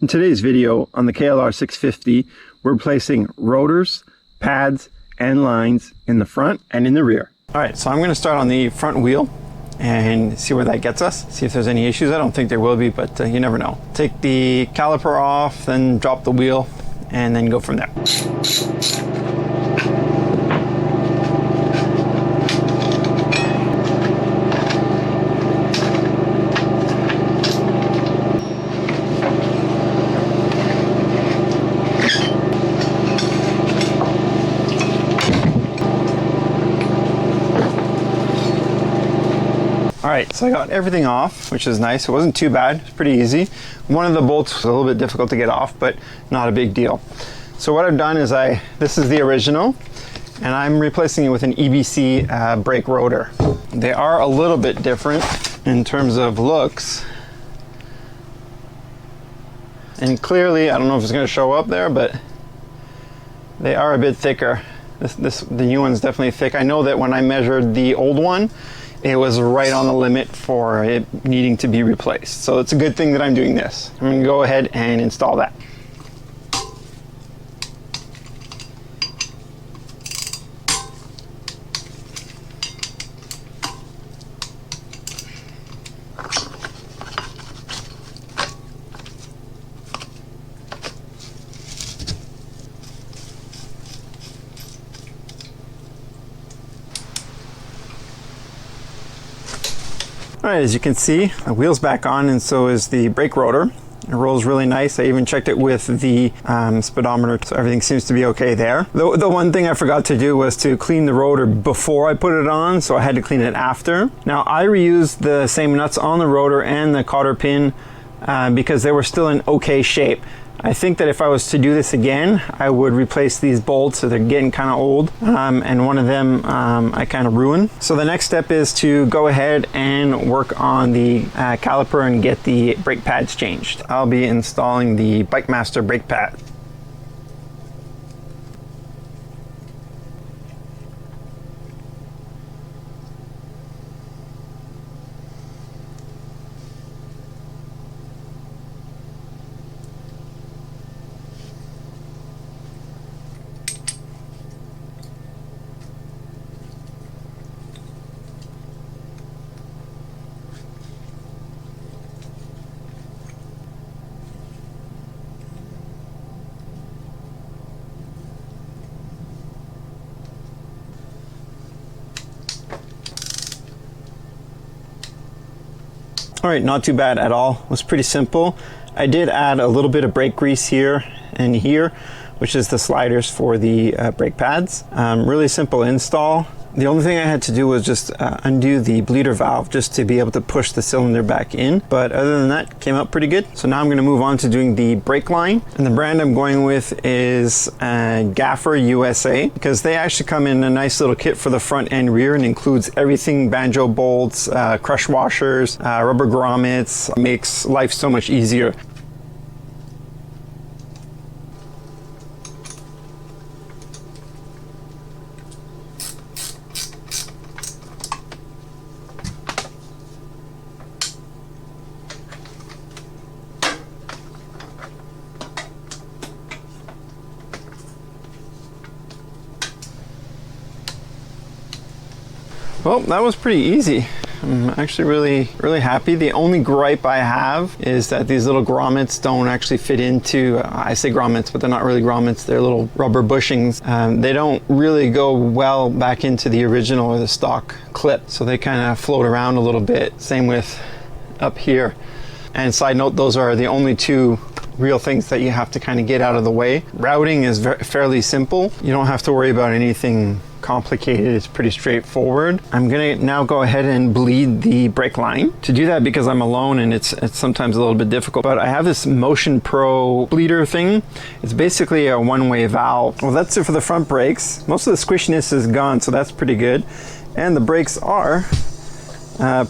In today's video on the KLR650, we're replacing rotors, pads, and lines in the front and in the rear. All right, so I'm gonna start on the front wheel and see where that gets us, see if there's any issues. I don't think there will be, but you never know. Take the caliper off, then drop the wheel, and then go from there. All right, so I got everything off, which is nice. It wasn't too bad, it's pretty easy. One of the bolts was a little bit difficult to get off, but not a big deal. So what I've done is this is the original, and I'm replacing it with an EBC brake rotor. They are a little bit different in terms of looks. And clearly, I don't know if it's gonna show up there, but they are a bit thicker. The new one's definitely thick. I know that when I measured the old one, it was right on the limit for it needing to be replaced. So it's a good thing that I'm doing this. I'm gonna go ahead and install that. All right, as you can see, the wheel's back on and so is the brake rotor. It rolls really nice. I even checked it with the speedometer, so everything seems to be okay there. The one thing I forgot to do was to clean the rotor before I put it on, so I had to clean it after. Now, I reused the same nuts on the rotor and the cotter pin because they were still in okay shape. I think that if I was to do this again, I would replace these bolts. So they're getting kind of old, and one of them I kind of ruined. So the next step is to go ahead and work on the caliper and get the brake pads changed. I'll be installing the Bike Master brake pad. All right, not too bad at all. It was pretty simple. I did add a little bit of brake grease here and here, which is the sliders for the brake pads. Really simple install. The only thing I had to do was just undo the bleeder valve just to be able to push the cylinder back in. But other than that, came out pretty good. So now I'm gonna move on to doing the brake line. And the brand I'm going with is Gaffer USA, because they actually come in a nice little kit for the front and rear and includes everything: banjo bolts, crush washers, rubber grommets. Makes life so much easier. Well, that was pretty easy. I'm actually really happy. The only gripe I have is that these little grommets don't actually fit into, I say grommets, but they're not really grommets, they're little rubber bushings. They don't really go well back into the original or the stock clip, so they kind of float around a little bit. Same with up here. And side note, those are the only two real things that you have to kind of get out of the way. Routing is fairly simple. You don't have to worry about anything complicated. It's pretty straightforward. I'm gonna now go ahead and bleed the brake line. To do that, because I'm alone and it's sometimes a little bit difficult, but I have this Motion Pro bleeder thing. It's basically a one-way valve. Well, that's it for the front brakes. Most of the squishiness is gone, so that's pretty good. And the brakes are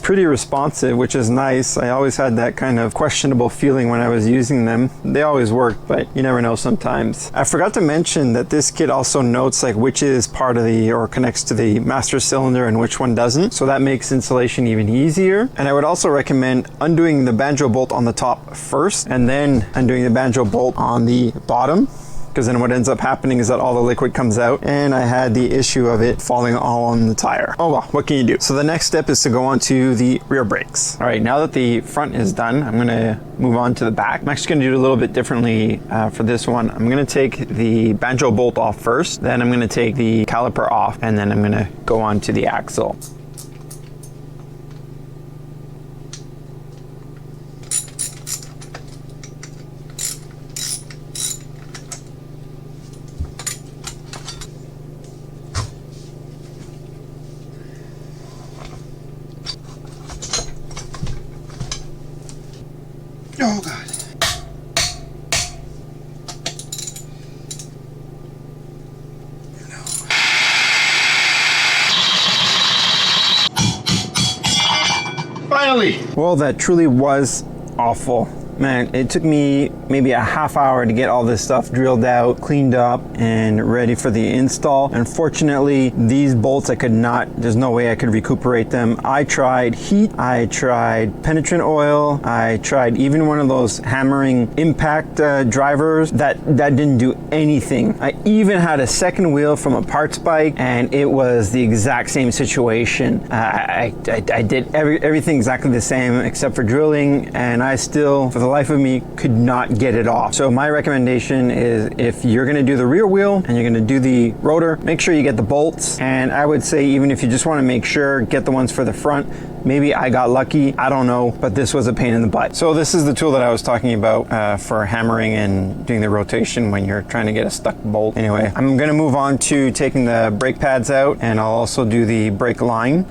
Pretty responsive, which is nice. I always had that kind of questionable feeling when I was using them. They always work, but you never know sometimes. I forgot to mention that this kit also notes like which is part of the or connects to the master cylinder and which one doesn't. So that makes installation even easier. And I would also recommend undoing the banjo bolt on the top first and then undoing the banjo bolt on the bottom, because then what ends up happening is that all the liquid comes out, and I had the issue of it falling all on the tire. Oh well, what can you do? So the next step is to go on to the rear brakes. All right, now that the front is done, I'm gonna move on to the back. I'm actually gonna do it a little bit differently for this one. I'm gonna take the banjo bolt off first, then I'm gonna take the caliper off, and then I'm gonna go on to the axle. Oh God. Finally! Well, that truly was awful. Man, it took me maybe a half hour to get all this stuff drilled out, cleaned up, and ready for the install. Unfortunately, these bolts there's no way I could recuperate them. I tried heat, I tried penetrant oil, I tried even one of those hammering impact drivers. That didn't do anything. I even had a second wheel from a parts bike, and it was the exact same situation. I did everything exactly the same except for drilling, and I still, for the life of me, could not get it off. So my recommendation is, if you're going to do the rear wheel and you're going to do the rotor, make sure you get the bolts. And I would say, even if you just want to make sure, get the ones for the front. Maybe I got lucky, I don't know, but this was a pain in the butt. So this is the tool that I was talking about for hammering and doing the rotation when you're trying to get a stuck bolt. Anyway, I'm going to move on to taking the brake pads out, and I'll also do the brake line.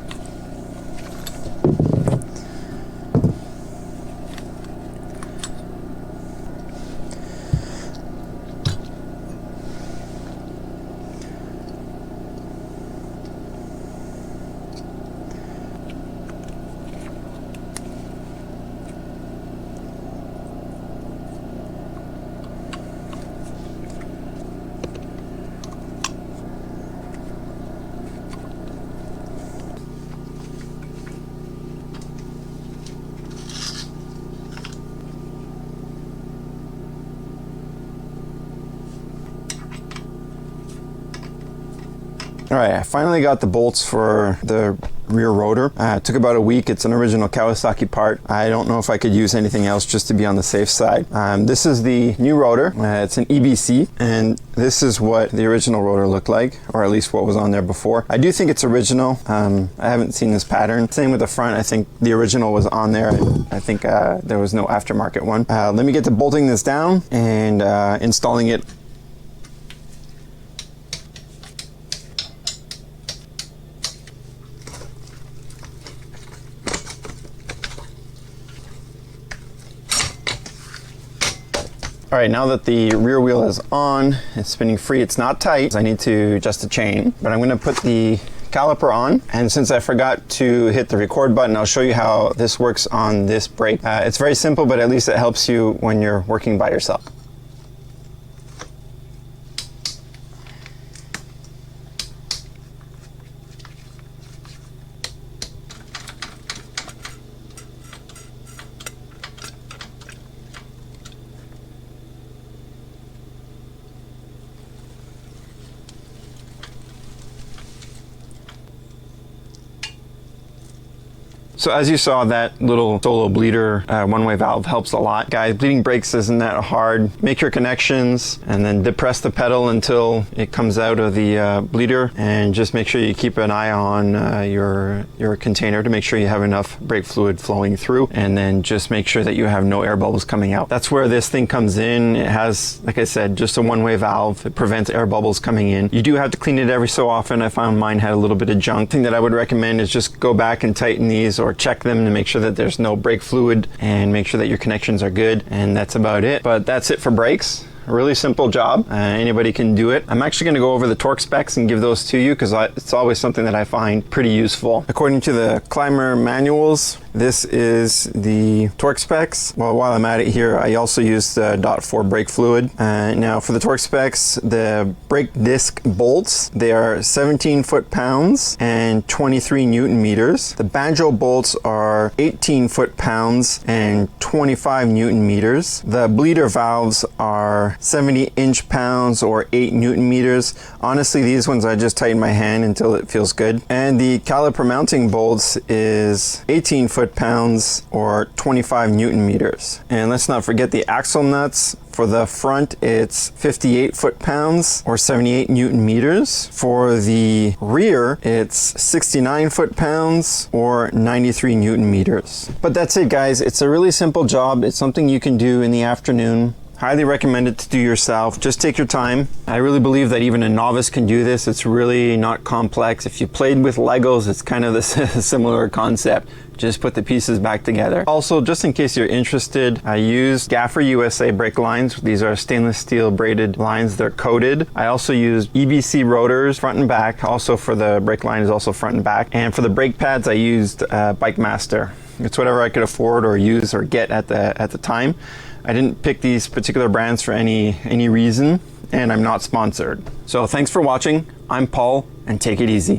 All right, I finally got the bolts for the rear rotor. It took about a week. It's an original Kawasaki part. I don't know if I could use anything else just to be on the safe side. This is the new rotor. It's an EBC, and this is what the original rotor looked like, or at least what was on there before. I do think it's original. I haven't seen this pattern. Same with the front. I think the original was on there. I think there was no aftermarket one. Let me get to bolting this down and installing it. All right, now that the rear wheel is on, it's spinning free, it's not tight. I need to adjust the chain, but I'm gonna put the caliper on. And since I forgot to hit the record button, I'll show you how this works on this brake. It's very simple, but at least it helps you when you're working by yourself. So as you saw, that little solo bleeder one-way valve helps a lot. Guys, bleeding brakes isn't that hard. Make your connections and then depress the pedal until it comes out of the bleeder, and just make sure you keep an eye on your container to make sure you have enough brake fluid flowing through, and then just make sure that you have no air bubbles coming out. That's where this thing comes in. It has, like I said, just a one-way valve. It prevents air bubbles coming in. You do have to clean it every so often. I found mine had a little bit of junk. The thing that I would recommend is just go back and tighten these, or check them to make sure that there's no brake fluid, and make sure that your connections are good, and that's about it. But that's it for brakes. A really simple job. Anybody can do it. I'm actually going to go over the torque specs and give those to you because it's always something that I find pretty useful. According to the Climber manuals, this is the torque specs. Well, while I'm at it here, I also used the .4 brake fluid. Now for the torque specs, the brake disc bolts, they are 17 foot-pounds and 23 Newton meters. The banjo bolts are 18 foot-pounds and 25 Newton meters. The bleeder valves are 70 inch-pounds or 8 Newton meters. Honestly, these ones I just tighten my hand until it feels good. And the caliper mounting bolts is 18 foot-pounds or 25 Newton meters. And let's not forget the axle nuts. For the front, it's 58 foot-pounds or 78 Newton meters. For the rear, it's 69 foot-pounds or 93 Newton meters. But that's it, guys. It's a really simple job. It's something you can do in the afternoon. Highly recommend it to do yourself. Just take your time. I really believe that even a novice can do this. It's really not complex. If you played with Legos, it's kind of the similar concept. Just put the pieces back together. Also, just in case you're interested, I use Gaffer USA brake lines. These are stainless steel braided lines. They're coated. I also use EBC rotors front and back. Also for the brake line is also front and back. And for the brake pads, I used Bike Master. It's whatever I could afford or use or get at the time. I didn't pick these particular brands for any reason, and I'm not sponsored. So thanks for watching. I'm Paul, and take it easy.